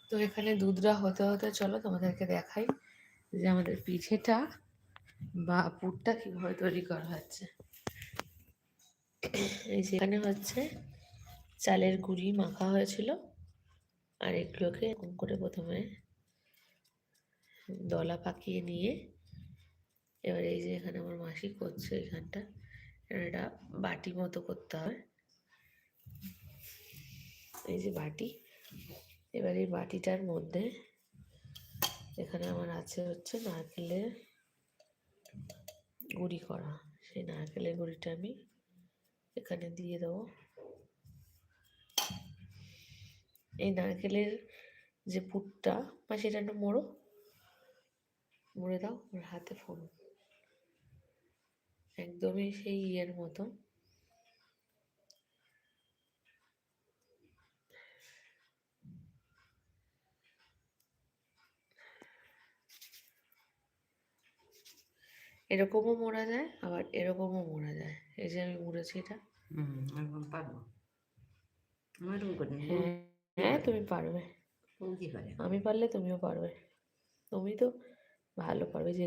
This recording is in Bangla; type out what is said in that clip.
তো এখানে দুধটা হতে হতে চলো তোমাদেরকে দেখাই যে আমাদের পিঠেটা বা পুরটা কিভাবে তৈরি করা হচ্ছে। এই যেখানে হচ্ছে চালের গুঁড়ি মাখা হয়েছিল, আর এগুলোকে এরকম করে প্রথমে দলা পাকিয়ে নিয়ে, এবার এই যে এখানে আমার মাসি করছে এখানটা, এটা বাটি মতো করতে হয়। এই যে বাটি, এবার এই বাটিটার মধ্যে এখানে আমার আছে হচ্ছে নারকেলের গুঁড়ি করা, সেই নারকেলের গুঁড়িটা আমি এখানে দিয়ে দেবো। এই নারকেলের যে পুরটা বা সেটা একটু মুড়ে দাও, ওর হাতে ফোন একদমই সেই ইয়ের মতো। এরকমও মোড়া যায়, আবার এরকমও মোড়া যায়। এই যে আমি মুড়েছি এটা। এরকম পারবো? আমি এরকম করি না। হ্যাঁ হ্যাঁ, তুমি পারবে। ও কি করে? আমি পারলে তুমিও পারবে। তুমি তো ভালো পারবে যে